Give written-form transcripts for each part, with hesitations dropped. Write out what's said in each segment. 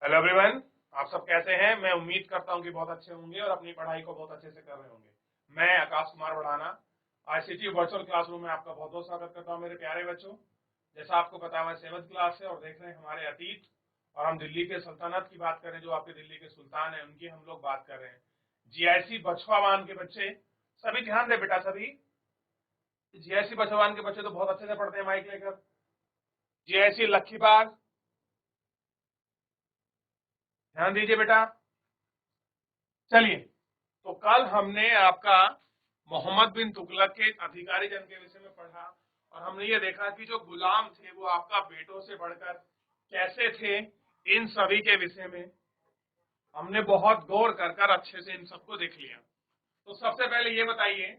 Hello everyone, आप सब कैसे हैं? मैं उम्मीद करता हूं कि बहुत अच्छे होंगे और अपनी पढ़ाई को बहुत अच्छे से कर रहे होंगे। मैं आकाश कुमार बढ़ाना आईसीटी वर्चुअल क्लासरूम में आपका बहुत बहुत स्वागत करता हूं मेरे प्यारे बच्चों। जैसा आपको पता है, मैं 7th क्लास से और देख रहे हैं हमारे अतीत, और हम दिल्ली के सल्तनत की बात करें, जो आपके दिल्ली के सुल्तान है, उनकी हम लोग बात कर रहे हैं। जीआईसी बछवावान के बच्चे सभी ध्यान दे बेटा, सभी जीआईसी बछवावान के बच्चे तो बहुत अच्छे से पढ़ते हैं माइक लेकर। जीआईसी लक्खीबाग, ध्यान दीजिए बेटा। चलिए, तो कल हमने आपका मोहम्मद बिन तुगलक के अधिकारी जन के विषय में पढ़ा, और हमने ये देखा कि जो गुलाम थे वो आपका बेटों से बढ़कर कैसे थे। इन सभी के विषय में हमने बहुत गौर कर कर अच्छे से इन सबको देख लिया। तो सबसे पहले ये बताइए,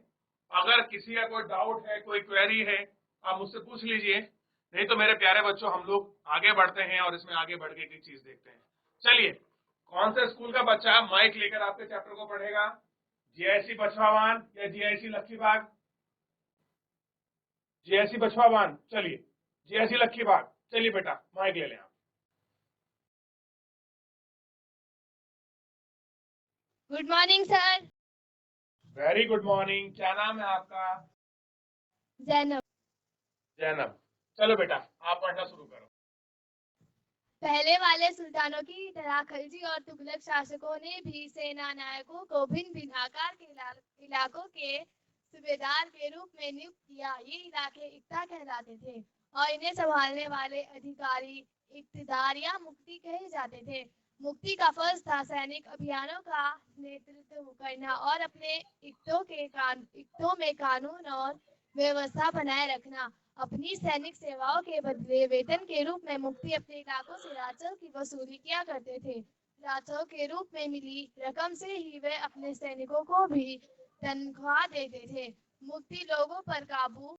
अगर किसी का कोई डाउट है, कोई क्वेरी है, आप मुझसे पूछ लीजिए। नहीं तो मेरे प्यारे बच्चों, हम लोग आगे बढ़ते हैं और इसमें आगे बढ़ के एक चीज देखते हैं। चलिए, कौन से स्कूल का बच्चा माइक लेकर आपके चैप्टर को पढ़ेगा? जीआईसी बछवावान या जीआईसी लक्खीबाग? जीआईसी बछवावान, चलिए। जीआईसी लक्खीबाग, चलिए बेटा माइक ले लें आप। Good morning sir. Very good morning. क्या नाम है आपका? जैनब। जैनब। चलो बेटा, आप पढ़ना शुरू करो। पहले वाले सुल्तानों की तरह खलजी और तुगलक शासकों ने भी सेना नायकों को भिन्न भिन्न आकार के इलाकों के सूबेदार के रूप में नियुक्त किया। ये इलाके इक्ता कहलाते थे और इन्हें संभालने वाले अधिकारी इक्तदार या मुफ्ती कहे जाते थे। मुफ्ती का फर्ज था सैनिक अभियानों का नेतृत्व करना और अपने इक्तों में कानून और व्यवस्था बनाए रखना। अपनी सैनिक सेवाओं के बदले वेतन के रूप में मुफ्ती अपने इलाकों से राजस्व की वसूली किया करते थे। राजस्व के रूप में मिली रकम से ही वे अपने सैनिकों को भी तनख्वाह देते थे। मुफ्ती लोगों पर काबू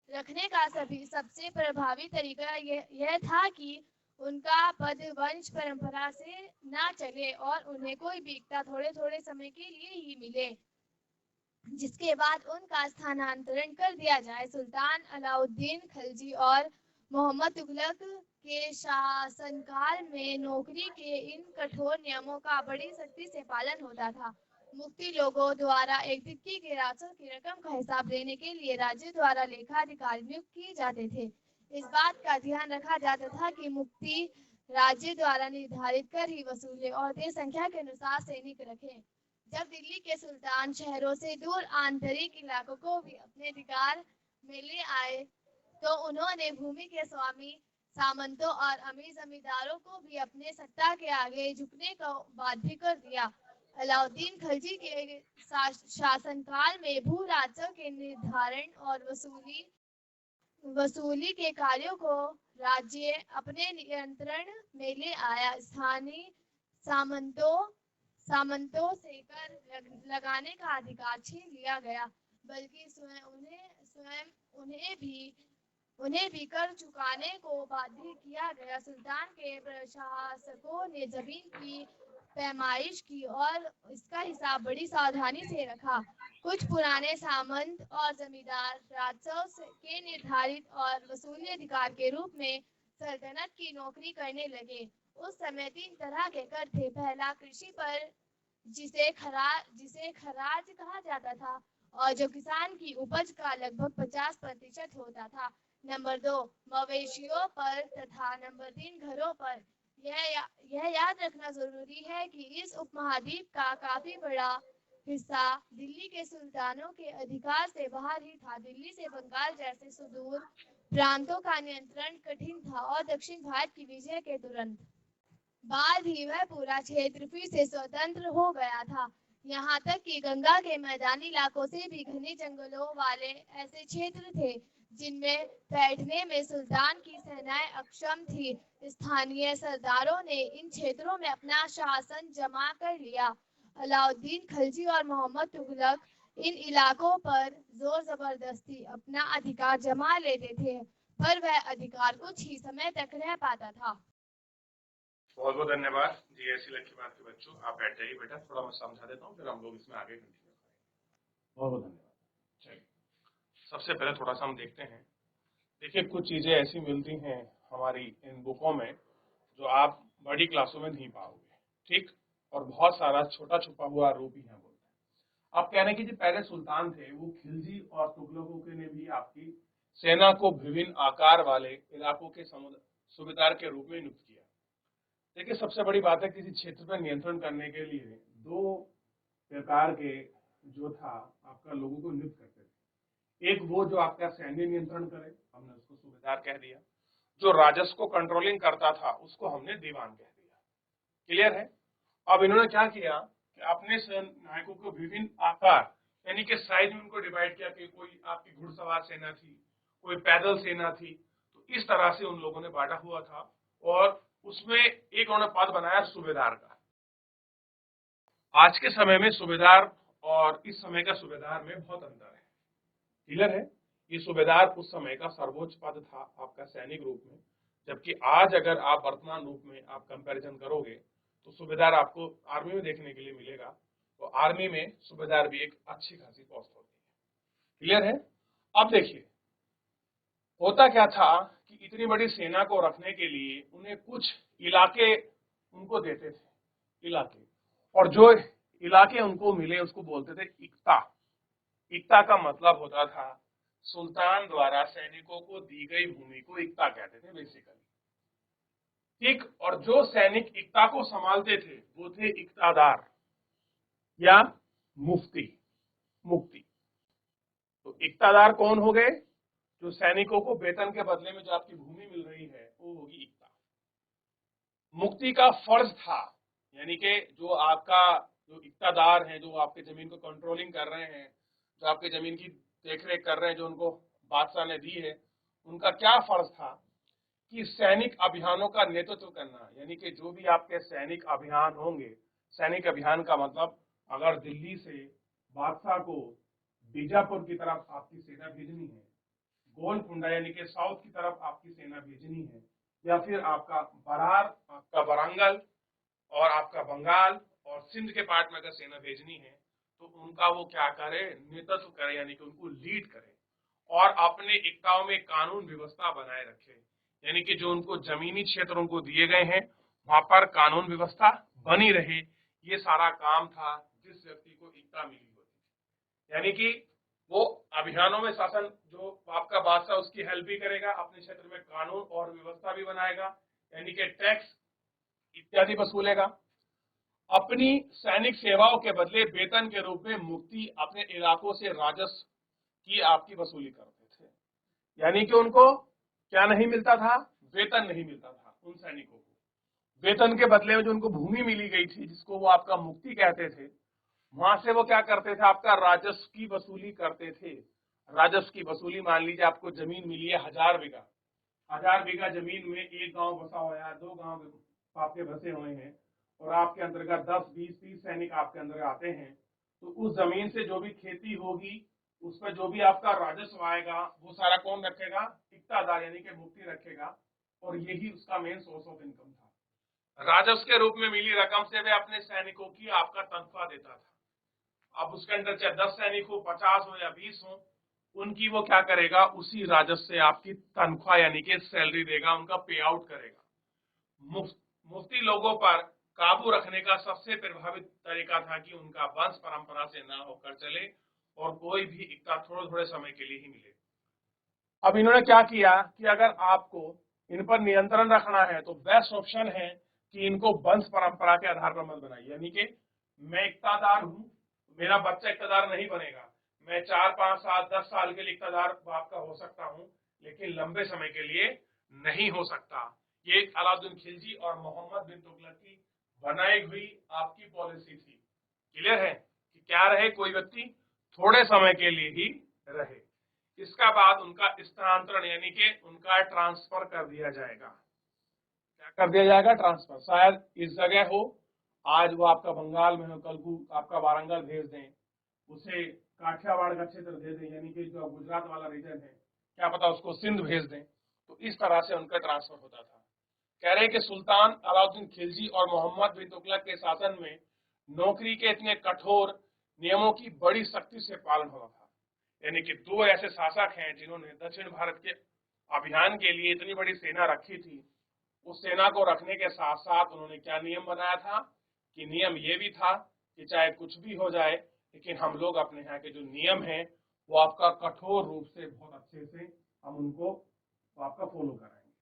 रखने का सबसे प्रभावी तरीका यह था कि उनका पद वंश परंपरा से ना चले और उन्हें कोई भी इक्ता थोड़े थोड़े समय के लिए ही मिले, जिसके बाद उनका स्थानांतरण कर दिया जाए। सुल्तान अलाउद्दीन खिलजी और मोहम्मद तुगलक के शासनकाल में नौकरी के इन कठोर नियमों का बड़ी सख्ती से पालन होता था। मुफ्ती लोगों द्वारा एक तिक्की के राजस्व की रकम का हिसाब देने के लिए राज्य द्वारा लेखाधिकारी नियुक्त किए जाते थे। इस बात का ध्यान रखा जाता था कि मुफ्ती राज्य द्वारा निर्धारित कर ही वसूले और देश संख्या के अनुसार सैनिक रखें। जब दिल्ली के सुल्तान शहरों से दूर आंतरिक इलाकों को भी अपने अधिकार में ले आए, तो उन्होंने भूमि के स्वामी सामंतों और अमीर जमींदारों को भी अपने सत्ता के आगे झुकने को बाध्य कर दिया। अलाउद्दीन खिलजी के शासनकाल में भू राजस्व के निर्धारण और वसूली के कार्यों को राज्य अपने नियंत्रण में ले आया। स्थानीय सामंतों से कर लगाने का अधिकार छीन लिया गया, बल्कि उन्हें भी कर चुकाने को बाध्य किया गया। सुल्तान के प्रशासकों ने जमीन की पैमाइश की और इसका हिसाब बड़ी सावधानी से रखा। कुछ पुराने सामंत और जमींदार राजस्व के निर्धारित और वसूली अधिकार के रूप में सल्तनत की नौकरी करने लगे। उस समय 3 तरह के कर थे। पहला कृषि पर, जिसे खराज कहा जाता था और जो किसान की उपज का लगभग 50% होता था। नंबर 2 मवेशियों पर तथा नंबर 3 घरों पर। यह याद रखना जरूरी है कि इस उपमहाद्वीप का काफी बड़ा हिस्सा दिल्ली के सुल्तानों के अधिकार से बाहर ही था। दिल्ली से बंगाल जैसे सुदूर प्रांतों का नियंत्रण कठिन था और दक्षिण भारत की विजय के तुरंत बाद ही वह पूरा क्षेत्र फिर से स्वतंत्र हो गया था। यहाँ तक कि गंगा के मैदानी इलाकों से भी घने जंगलों वाले ऐसे क्षेत्र थे जिनमें बैठने में सुल्तान की सेनाएं अक्षम थी। स्थानीय सरदारों ने इन क्षेत्रों में अपना शासन जमा कर लिया। अलाउद्दीन खिलजी और मोहम्मद तुगलक इन इलाकों पर जोर जबरदस्ती अपना अधिकार जमा लेते थे, पर वह अधिकार कुछ ही समय तक रह पाता था। बहुत बहुत धन्यवाद जीआईसी लक्खीबाग के बच्चों। आप बैठ जाइए बेटा, थोड़ा मैं समझा देता हूँ, फिर हम लोग इसमें आगे कंटिन्यू करेंगे। बहुत बहुत धन्यवाद। चलिए, सबसे पहले थोड़ा सा हम देखते हैं। देखिए, कुछ चीजें ऐसी मिलती हैं हमारी इन बुकों में जो आप बड़ी क्लासों में नहीं पाओगे, ठीक। और बहुत सारा छोटा छुपा हुआ रूप ही यहाँ बोलते हैं। आप कह रहे हैं कि जो पहले सुल्तान थे वो खिलजी और तुगलकों के ने भी आपकी सेना को विभिन्न आकार वाले इलाकों के सूबेदार के रूप में नियुक्त किया। देखिए, सबसे बड़ी बात है किसी क्षेत्र पर नियंत्रण करने के लिए दो प्रकार के जो था आपका लोगों को नियुक्त करते थे। एक वो जो आपका सैन्य नियंत्रण करे, हमने उसको सूबेदार कह दिया। जो राजस्व को कंट्रोलिंग करता था उसको हमने दीवान कह दिया। क्लियर है। अब इन्होंने क्या किया कि अपने नायकों को विभिन्न आकार यानी कि साइज में उनको डिवाइड किया कि कोई आपकी घुड़सवार सेना थी, कोई पैदल सेना थी। तो इस तरह से उन लोगों ने बांटा हुआ था और उसमें एक उन्होंने पद बनाया सूबेदार का। आज के समय में सूबेदार और इस समय का सूबेदार में बहुत अंतर है। क्लियर है। ये सूबेदार उस समय का सर्वोच्च पद था आपका सैनिक रूप में, जबकि आज अगर आप वर्तमान रूप में आप कंपैरिजन करोगे तो सूबेदार आपको आर्मी में देखने के लिए मिलेगा। तो आर्मी में सूबेदार भी एक अच्छी खासी पोस्ट होती है। क्लियर है। अब देखिए, होता क्या था कि इतनी बड़ी सेना को रखने के लिए उन्हें कुछ इलाके उनको देते थे, इलाके, और जो इलाके उनको मिले उसको बोलते थे इक्ता। इक्ता का मतलब होता था सुल्तान द्वारा सैनिकों को दी गई भूमि को इक्ता कहते थे बेसिकली, ठीक। और जो सैनिक इक्ता को संभालते थे वो थे इक्तादार या मुफ्ती, मुफ्ती। तो इक्तादार कौन हो गए? जो सैनिकों को वेतन के बदले में जो आपकी भूमि मिल रही है वो होगी इक्ता। मुफ्ती का फर्ज था, यानी कि जो आपका जो इक्तादार है, जो आपके जमीन को कंट्रोलिंग कर रहे हैं, जो आपके जमीन की देखरेख कर रहे हैं, जो उनको बादशाह ने दी है, उनका क्या फर्ज था कि सैनिक अभियानों का नेतृत्व करना। यानी कि जो भी आपके सैनिक अभियान होंगे, सैनिक अभियान का मतलब अगर दिल्ली से बादशाह को बीजापुर की तरफ आपकी सेना भेजनी है, गोलकुंडा यानी कि साउथ की तरफ आपकी सेना भेजनी है, या फिर आपका बरार, आपका वारंगल और आपका बंगाल और सिंध के पार्ट में अगर सेना भेजनी है तो उनका वो क्या करे, नेतृत्व करे, यानी कि उनको लीड करे और अपने इक्ताओं में कानून व्यवस्था बनाए रखे। यानी कि जो उनको जमीनी क्षेत्र उनको दिए गए हैं वहां पर कानून व्यवस्था बनी रहे, ये सारा काम था जिस व्यक्ति को इक्ता मिली होती। यानी कि वो अभियानों में शासन जो आपका बादशाह उसकी हेल्प भी करेगा, अपने क्षेत्र में कानून और व्यवस्था भी बनाएगा, यानी कि टैक्स इत्यादि वसूलेगा। अपनी सैनिक सेवाओं के बदले वेतन के रूप में मुफ्ती अपने इलाकों से राजस्व की आपकी वसूली करते थे। यानी कि उनको क्या नहीं मिलता था? वेतन नहीं मिलता था उन सैनिकों को। वेतन के बदले में जो उनको भूमि मिली गई थी, जिसको वो आपका मुफ्ती कहते थे, वहां से वो क्या करते थे? आपका राजस्व की वसूली करते थे। राजस्व की वसूली, मान लीजिए आपको जमीन मिली है 1000 बीघा, 1000 बीघा जमीन में एक गांव बसा हुआ है, 2 गांव आपके बसे हुए हैं और आपके अंतर्गत 10, 20, 30 सैनिक आपके अंदर आते हैं, तो उस जमीन से जो भी खेती होगी उस पर जो भी आपका राजस्व आएगा वो सारा कौन रखेगा? इक्तादार यानी कि मुफ्ती रखेगा। और यही उसका मेन सोर्स ऑफ इनकम था। राजस्व के रूप में मिली रकम से वे अपने सैनिकों की आपका तनख्वाह देता था। अब उसके अंदर चाहे 10 सैनिक हो, 50 हो या 20 हो, उनकी वो क्या करेगा? उसी राजस्व से आपकी तनख्वाह यानी कि सैलरी देगा, उनका पे आउट करेगा। मुफ्ती लोगों पर काबू रखने का सबसे प्रभावित तरीका था कि उनका वंश परंपरा से ना होकर चले और कोई भी इक्ता थोड़े थोड़े समय के लिए ही मिले। अब इन्होंने क्या किया कि अगर आपको इन पर नियंत्रण रखना है तो बेस्ट ऑप्शन है कि इनको वंश परंपरा के आधार पर मत बनाइए। यानी कि मैं इक्तादार हूं, मेरा बच्चा इक्तादार नहीं बनेगा, मैं 4, 5 साल 10 साल के लिए इक्तादार आपका हो सकता हूं, लेकिन लंबे समय के लिए नहीं हो सकता। ये अलाउद्दीन खिलजी और मोहम्मद बिन तुगलक की बनाई हुई आपकी पॉलिसी थी। क्लियर है कि क्या रहे, कोई व्यक्ति थोड़े समय के लिए ही रहे, इसका बाद उनका स्थानांतरण यानी कि उनका ट्रांसफर कर दिया जाएगा। क्या कर दिया जाएगा? ट्रांसफर। शायद इस जगह हो, आज वो आपका बंगाल में हो, कल को आपका वारंगल भेज दें, उसे काठियावाड़ का क्षेत्र दे दें, यानी कि जो गुजरात वाला रीजन है, क्या पता उसको सिंध भेज दें। तो इस तरह से उनका ट्रांसफर होता था। कह रहे हैं कि सुल्तान अलाउद्दीन खिलजी और मोहम्मद बिन तुगलक के शासन में नौकरी के इतने कठोर नियमों की बड़ी सख्ती से पालन होता था। यानी कि 2 ऐसे शासक हैं जिन्होंने दक्षिण भारत के अभियान के लिए इतनी बड़ी सेना रखी थी, उस सेना को रखने के साथ साथ उन्होंने क्या नियम बनाया था कि नियम ये भी था कि चाहे कुछ भी हो जाए, लेकिन हम लोग अपने यहाँ के जो नियम हैं वो आपका कठोर रूप से बहुत अच्छे से हम उनको तो आपका फॉलो कराएंगे,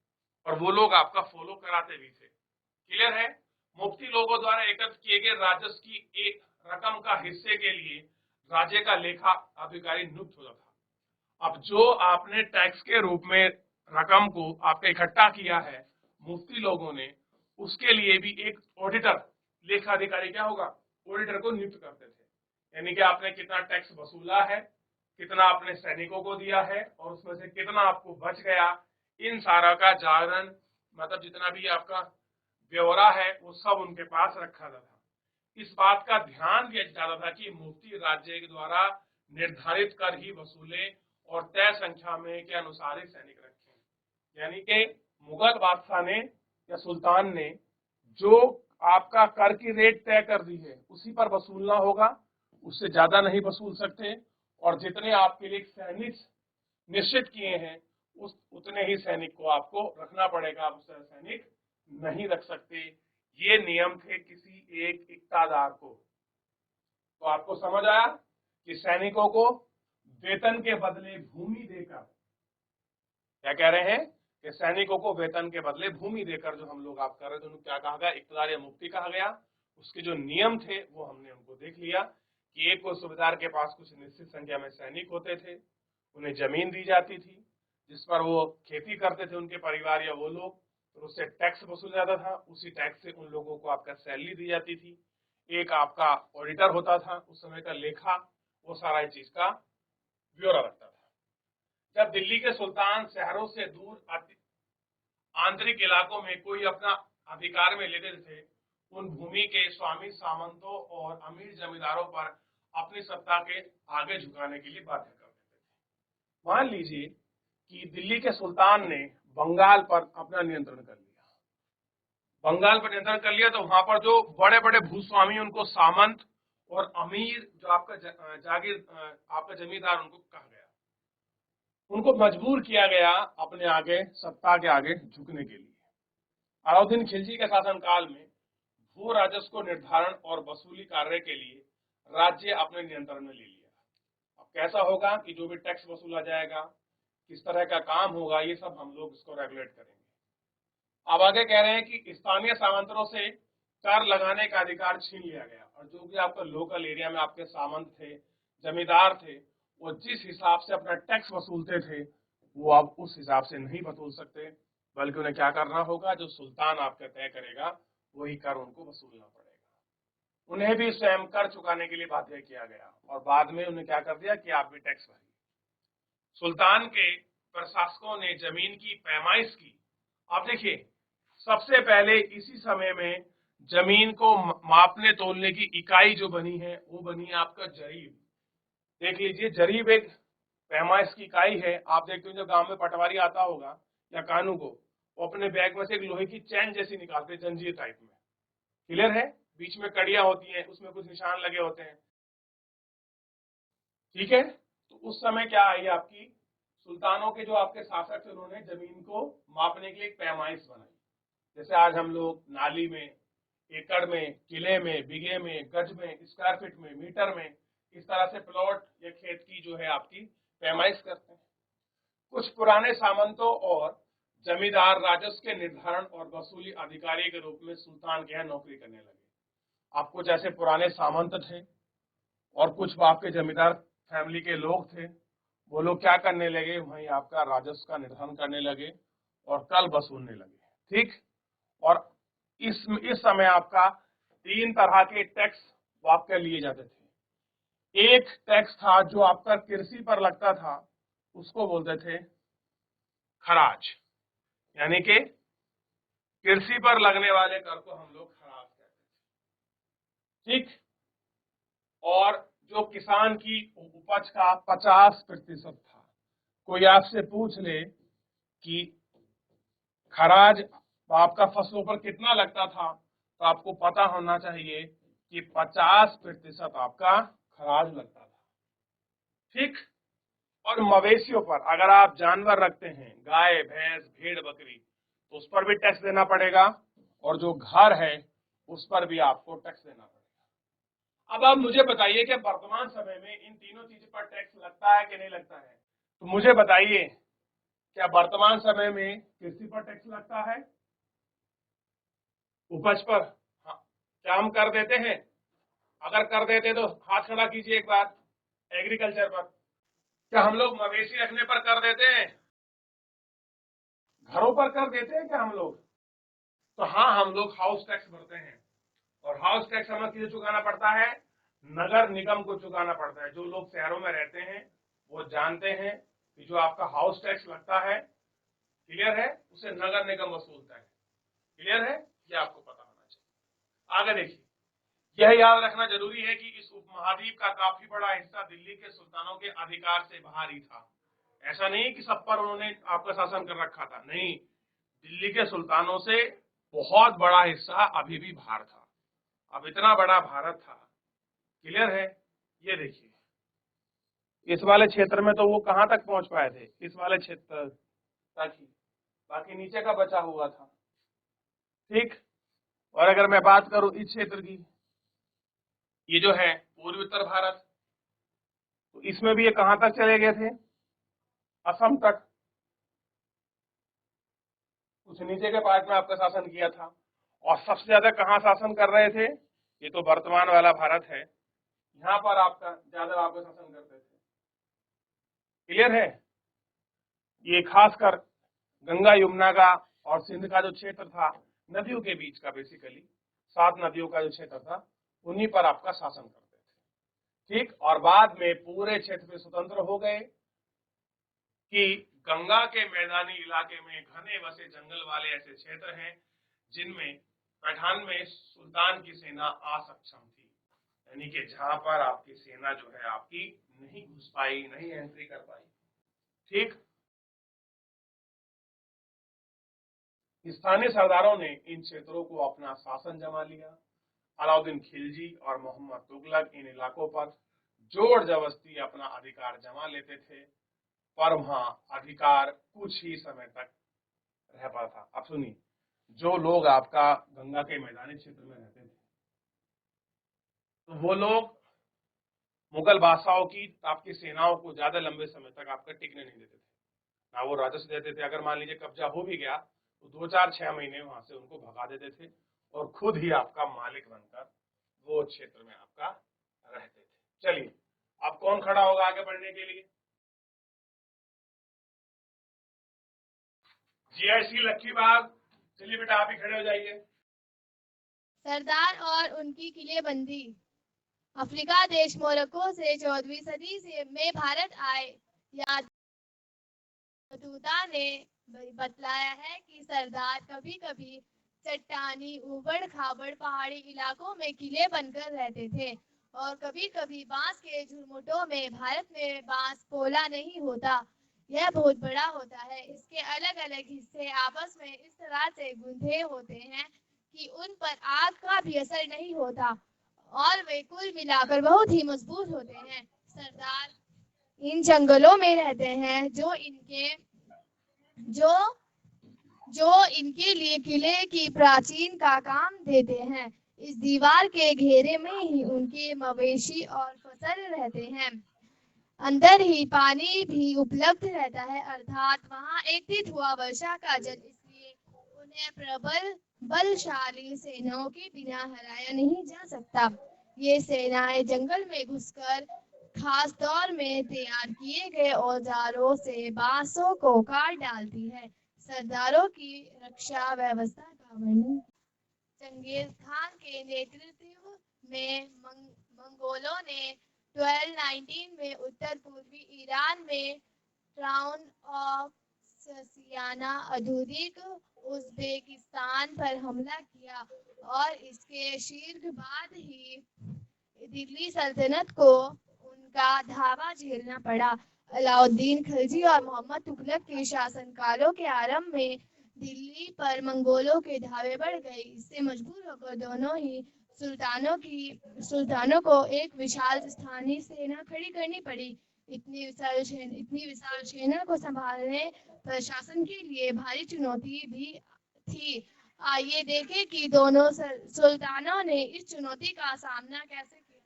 और वो लोग आपका फॉलो कराते भी थे। क्लियर है? मुफ्ती लोगों द्वारा एकत्र किए गए राजस्व की एक रकम का हिस्से के लिए राज्य का लेखा अधिकारी नियुक्त होता था। अब जो आपने टैक्स के रूप में रकम को आपने इकट्ठा किया है मुफ्ती लोगों ने, उसके लिए भी एक ऑडिटर, लेखा अधिकारी क्या होगा, ऑडिटर को नियुक्त करते थे। यानी कि आपने कितना टैक्स वसूला है, कितना आपने सैनिकों को दिया है, और उसमें से कितना आपको बच गया, इन सारा का जागरण, मतलब जितना भी आपका ब्यौरा है वो सब उनके पास रखा जाता था। इस बात का ध्यान दिया जाता था कि मुफ्ती राज्य के द्वारा निर्धारित कर ही वसूले और तय संख्या में के अनुसार ही सैनिक रखें। यानी कि मुगल बादशाह ने या सुल्तान ने जो आपका कर की रेट तय कर दी है उसी पर वसूलना होगा, उससे ज्यादा नहीं वसूल सकते, और जितने आपके लिए सैनिक निश्चित किए हैं उतने ही सैनिक को आपको रखना पड़ेगा, आप उससे सैनिक नहीं रख सकते। ये नियम थे किसी एक इक्तादार को। तो आपको समझ आया कि सैनिकों को वेतन के बदले भूमि देकर, क्या कह रहे हैं कि सैनिकों को वेतन के बदले भूमि देकर जो हम लोग आप कर रहे थे, उनको क्या कहा गया, इक्तदार या मुफ्ती कहा गया। उसके जो नियम थे वो हमने उनको देख लिया कि एक को सूबेदार के पास कुछ निश्चित संख्या में सैनिक होते थे, उन्हें जमीन दी जाती थी जिस पर वो खेती करते थे उनके परिवार या वो लोग, तो उससे टैक्स वसूला जाता था, उसी टैक्स से उन लोगों को आपका सैलरी दी जाती थी। एक आपका ऑडिटर होता था उस समय का लेखा, वो सारा चीज का ब्यौरा रखता था। जब दिल्ली के सुल्तान शहरों से दूर आंतरिक इलाकों में कोई अपना अधिकार में लेते थे, उन भूमि के स्वामी सामंतों और अमीर जमींदारों पर अपनी सत्ता के आगे झुकाने के लिए बाध्य कर देते थे। मान लीजिए कि दिल्ली के सुल्तान ने बंगाल पर अपना नियंत्रण कर लिया, बंगाल पर नियंत्रण कर लिया, तो वहां पर जो बड़े बड़े भूस्वामी उनको सामंत और अमीर जो आपका जागीर आपका जमींदार उनको कहा गया, उनको मजबूर किया गया अपने आगे सत्ता के आगे झुकने के लिए। अलाउद्दीन खिलजी के शासनकाल में भू राजस्व को निर्धारण और वसूली कार्य के लिए राज्य अपने नियंत्रण में ले लिया। अब कैसा होगा कि जो भी टैक्स वसूला जाएगा, किस तरह का काम होगा, ये सब हम लोग इसको रेगुलेट करेंगे। अब आगे कह रहे हैं कि स्थानीय सामंतों से कर लगाने का अधिकार छीन लिया गया, और जो भी आपका लोकल एरिया में आपके सामंत थे, जमींदार थे, वो जिस हिसाब से अपना टैक्स वसूलते थे वो अब उस हिसाब से नहीं वसूल सकते, बल्कि उन्हें क्या करना होगा, जो सुल्तान आपका तय करेगा वही कर उनको वसूलना पड़ेगा। उन्हें भी स्वयं कर चुकाने के लिए बाध्य किया गया, और बाद में उन्हें क्या कर दिया कि आप भी टैक्स भरिए। सुल्तान के प्रशासकों ने जमीन की पैमाइश की। आप देखिए, सबसे पहले इसी समय में जमीन को मापने तोलने की इकाई जो बनी है वो बनी है आपका जरीब। देख लीजिए, जरीब एक पैमाइश की इकाई है। आप देखते हो जो गांव में पटवारी आता होगा या कानू को, वो अपने बैग में से एक लोहे की चैन जैसी निकालते हैं, जंजीर टाइप में। क्लियर है? बीच में कड़ियां होती हैं, उसमें कुछ निशान लगे होते हैं। ठीक है, तो उस समय क्या आई आपकी, सुल्तानों के जो आपके शासक थे उन्होंने जमीन को मापने के लिए एक पैमाइश बनाई। जैसे आज हम लोग नाली में, एकड़ में, किले में, बीघे में, गज में, स्क्वायर फीट में, मीटर में, इस तरह से प्लॉट या खेत की जो है आपकी पैमाइश करते हैं। कुछ पुराने सामंतों और जमींदार राजस्व के निर्धारण और वसूली अधिकारी के रूप में सुल्तान के यहाँ नौकरी करने लगे। आपको जैसे पुराने सामंत थे और कुछ आपके जमींदार फैमिली के लोग थे, वो लोग क्या करने लगे, वहीं आपका राजस्व का निर्धारण करने लगे और कर वसूलने लगे। ठीक, और इस समय आपका 3 तरह के टैक्स आपके लिए जाते थे। एक टैक्स था जो आपका कृषि पर लगता था, उसको बोलते थे खराज, यानी कि कृषि पर लगने वाले कर को हम लोग खराज कहते थे। ठीक, और जो किसान की उपज का 50% था। कोई आपसे पूछ ले कि खराज आपका फसलों पर कितना लगता था, तो आपको पता होना चाहिए कि 50% आपका खराज लगता था। ठीक, और मवेशियों पर, अगर आप जानवर रखते हैं, गाय, भैंस, भेड़, बकरी, तो उस पर भी टैक्स देना पड़ेगा, और जो घर है उस पर भी आपको टैक्स देना पड़ेगा। अब आप मुझे बताइए कि वर्तमान समय में इन तीनों चीजों पर टैक्स लगता है कि नहीं लगता है? तो मुझे बताइए, क्या वर्तमान समय में कृषि पर टैक्स लगता है? उपज पर? हाँ, क्या हम कर देते हैं? अगर कर देते तो हाथ खड़ा कीजिए एक बार। एग्रीकल्चर पर क्या हम लोग मवेशी रखने पर कर देते हैं? घरों पर कर देते हैं क्या हम लोग? तो हाँ, हम लोग हाउस टैक्स भरते हैं, और हाउस टैक्स हमें किसे चुकाना पड़ता है? नगर निगम को चुकाना पड़ता है। जो लोग शहरों में रहते हैं वो जानते हैं कि जो आपका हाउस टैक्स लगता है, क्लियर है, उसे नगर निगम वसूलता है। क्लियर है? ये आपको पता होना चाहिए। आगे देखिए, यह याद रखना जरूरी है कि इस उपमहाद्वीप का काफी बड़ा हिस्सा दिल्ली के सुल्तानों के अधिकार से बाहर ही था। ऐसा नहीं कि सब पर उन्होंने आपका शासन कर रखा था, नहीं, दिल्ली के सुल्तानों से बहुत बड़ा हिस्सा अभी भी बाहर था। अब इतना बड़ा भारत था, क्लियर है? ये देखिए, इस वाले क्षेत्र में तो वो कहां तक पहुंच पाए थे? इस वाले क्षेत्र तक ही, बाकी नीचे का बचा हुआ था। ठीक, और अगर मैं बात करूं इस क्षेत्र की, ये जो है पूर्वी उत्तर भारत, तो इसमें भी ये कहां तक चले गए थे? असम तक। कुछ नीचे के पार्ट में आपका शासन किया था, और सबसे ज्यादा कहां शासन कर रहे थे? ये तो वर्तमान वाला भारत है, यहाँ पर आपका ज्यादा आपका शासन करते थे। क्लियर है? ये खासकर गंगा यमुना का और सिंध का जो क्षेत्र था, नदियों के बीच का, बेसिकली 7 नदियों का जो क्षेत्र था, उन्हीं पर आपका शासन करते थे। ठीक, और बाद में पूरे क्षेत्र में स्वतंत्र हो गए कि गंगा के मैदानी इलाके में घने बसे जंगल वाले ऐसे क्षेत्र हैं जिनमें पैठान में सुल्तान की सेना असक्षम थी, यानी कि जहां पर आपकी सेना जो है आपकी नहीं घुस पाई, नहीं एंट्री कर पाई। ठीक, स्थानीय सरदारों ने इन क्षेत्रों को अपना शासन जमा लिया। अलाउद्दीन खिलजी और मोहम्मद तुगलक इन इलाकों पर जोर जबरदस्ती अपना अधिकार जमा लेते थे, पर वहां अधिकार कुछ ही समय तक रह पाता था। अब सुनिए, जो लोग आपका गंगा के मैदानी क्षेत्र में रहते थे, तो वो लोग मुगल बादशाहों की, आपकी सेनाओं को ज्यादा लंबे समय तक आपका टिकने नहीं देते थे, ना वो राजस्व देते थे। अगर मान लीजिए कब्जा हो भी गया तो 2-4-6 महीने वहां से उनको भगा देते थे, और खुद ही आपका मालिक बनकर वो क्षेत्र में आपका रहते थे। चलिए, अब कौन खड़ा होगा आगे बढ़ने के लिए? जीआईसी लक्की बाग, चलिए बेटा आप ही खड़े हो जाइए। सरदार और उनकी किलेबंदी। अफ्रीका देश मोरक्को से 14वीं सदी से में भारत आए यादूता ने बतलाया है कि सरदार कभी कभी चट्टानी उबड़ खाबड़ पहाड़ी इलाकों में किले बनकर रहते थे, और कभी कभी बांस के झुरमुटों में। भारत में बांस पोला नहीं होता, यह बहुत बड़ा होता है। इसके अलग अलग हिस्से आपस में इस तरह से गुंथे होते हैं कि उन पर आग का भी असर नहीं होता, और वे कुल मिलाकर बहुत ही मजबूत होते हैं। सरदार इन जंगलों में रहते हैं जो इनके लिए किले की प्राचीन का काम देते हैं। इस दीवार के घेरे में ही उनके मवेशी और फसल रहते हैं। अंदर ही पानी भी उपलब्ध रहता है, अर्थात वहां एकत्रित हुआ वर्षा का जल, इसलिए उन्हें प्रबल बलशाली सेनाओं के बिना हराया नहीं जा सकता। ये सेनाएं जंगल में घुसकर खास तौर में तैयार किए गए औजारों से बांसों को काट डालती है। सरदारों की रक्षा व्यवस्था का वर्णन। चंगेज खान के नेतृत्व में मंगोलों ने 1219 में उत्तर पूर्वी ईरान में टाउन ऑफ ससियाना आधुनिक उज़्बेकिस्तान पर हमला किया, और इसके शीघ्र बाद ही दिल्ली सल्तनत को उनका धावा झेलना पड़ा। अलाउद्दीन खिलजी और मोहम्मद तुगलक के शासनकालों के आरंभ में दिल्ली पर मंगोलों के धावे बढ़ गए। इससे मजबूर होकर दोनों ही सुल्तानों को एक विशाल स्थानीय सेना खड़ी करनी पड़ी। इतनी विशाल सेना को संभालने प्रशासन के लिए भारी चुनौती भी थी। आइए देखें कि दोनों सुल्तानों ने इस चुनौती का सामना कैसे किया।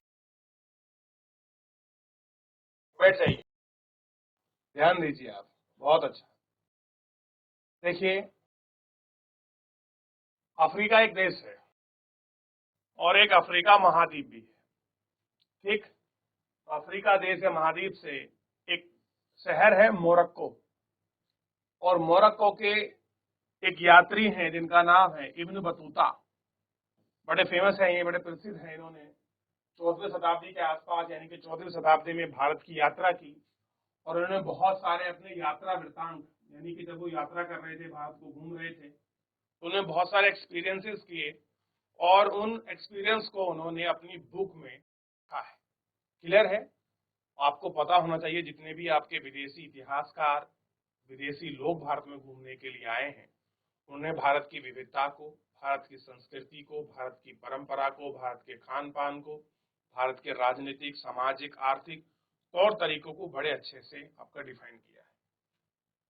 बैठ जाइए, ध्यान दीजिए आप, बहुत अच्छा। देखिए, अफ्रीका एक देश है और एक अफ्रीका महाद्वीप भी है, ठीक। तो अफ्रीका देश या महाद्वीप से एक शहर है मोरक्को, और मोरक्को के एक यात्री हैं जिनका नाम है इब्न बतूता। बड़े फेमस हैं ये, बड़े प्रसिद्ध हैं। इन्होंने 14वीं शताब्दी के आसपास यानी कि 14वीं शताब्दी में भारत की यात्रा की, और उन्होंने बहुत सारे अपने यात्रा वृतांत, यानी कि जब वो यात्रा कर रहे थे, भारत को घूम रहे थे, तो उन्होंने बहुत सारे एक्सपीरियंसेस किए और उन एक्सपीरियंस को उन्होंने अपनी बुक में लिखा है। क्लियर है? आपको पता होना चाहिए, जितने भी आपके विदेशी इतिहासकार, विदेशी लोग भारत में घूमने के लिए आए हैं, उन्होंने भारत की विविधता को, भारत की संस्कृति को, भारत की परंपरा को, भारत के खान पान को, भारत के राजनीतिक, सामाजिक, आर्थिक तौर तरीकों को बड़े अच्छे से आपका डिफाइन किया है।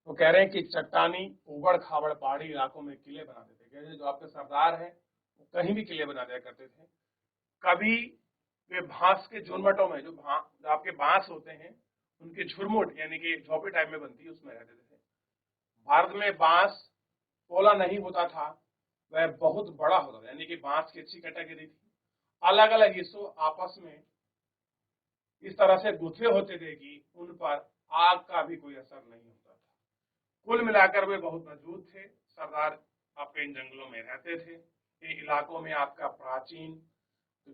तो कह रहे हैं कि चट्टानी, उबड़ खाबड़ पहाड़ी इलाकों में किले बनाते थे। कह रहे जो आपके सरदार हैं वो कहीं भी किले बना दिया करते थे। कभी वे बांस के झुरमुटों में, जो आपके बांस होते हैं उनके झुरमुट यानी कि झोपड़ी टाइप में बनती है, उसमें रहते थे। भारत में बांस पोला नहीं होता था, वह बहुत बड़ा होता था, यानी कि बांस की अच्छी कैटेगरी थी। अलग अलग हिस्सों आपस में इस तरह से गुथे होते थे कि उन पर आग का भी कोई असर नहीं होता था। कुल मिलाकर वे बहुत मजबूत थे। सरदार आपके इन जंगलों में रहते थे। इन इलाकों में आपका प्राचीन,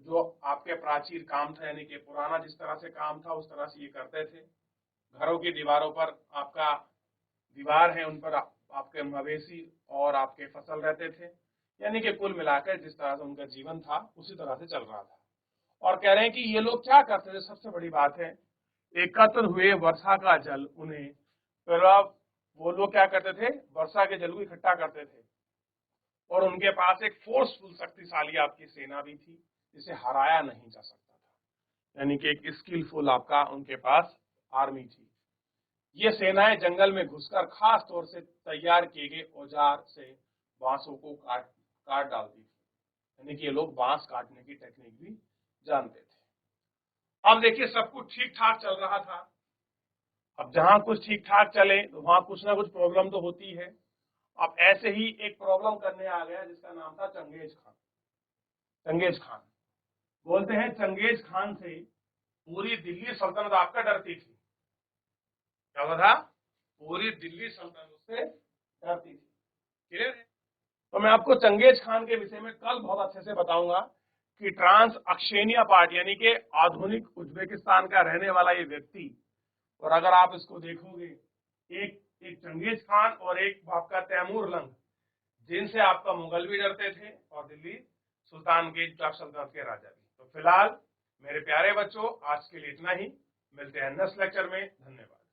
जो आपके प्राचीन काम था, यानी कि पुराना जिस तरह से काम था उस तरह से ये करते थे। घरों की दीवारों पर आपका दीवार है, उन पर आपके मवेशी और आपके फसल रहते थे। यानी कि कुल मिलाकर जिस तरह से उनका जीवन था उसी तरह से चल रहा था। और कह रहे हैं कि ये लोग क्या करते थे, सबसे बड़ी बात है, एकत्र हुए वर्षा का जल उन्हें, वो लोग क्या करते थे, वर्षा के जल को इकट्ठा करते थे, और उनके पास एक फोर्सफुल, शक्तिशाली आपकी सेना भी थी जिसे हराया नहीं जा सकता था। यानी कि एक स्किलफुल आपका उनके पास आर्मी थी। ये सेनाएं जंगल में घुसकर खास तौर से तैयार किए गए औजार से बांसों को काट डालती थी। यानी कि ये लोग बांस काटने की टेक्निक भी जानते थे। अब देखिए, सब कुछ ठीक ठाक चल रहा था। अब जहां कुछ ठीक ठाक चले तो वहां कुछ ना कुछ प्रॉब्लम तो होती है। अब ऐसे ही एक प्रॉब्लम करने आ गया जिसका नाम था चंगेज खान। चंगेज खान, बोलते हैं चंगेज खान से पूरी दिल्ली सल्तनत आपका डरती थी। क्या हुआ था? पूरी दिल्ली सल्तनत उससे डरती थी। क्लियर है? तो मैं आपको चंगेज खान के विषय में कल बहुत अच्छे से बताऊंगा कि ट्रांस अक्शेनिया पार्ट, यानी कि आधुनिक उज्बेकिस्तान का रहने वाला ये व्यक्ति, और अगर आप इसको देखोगे, एक एक चंगेज खान और एक आपका तैमूर लंग, जिनसे आपका मुगल भी डरते थे और दिल्ली सुल्तान के सल्तनत के राजा भी। तो फिलहाल मेरे प्यारे बच्चों, आज के लिए इतना ही। मिलते हैं नेक्स्ट लेक्चर में। धन्यवाद।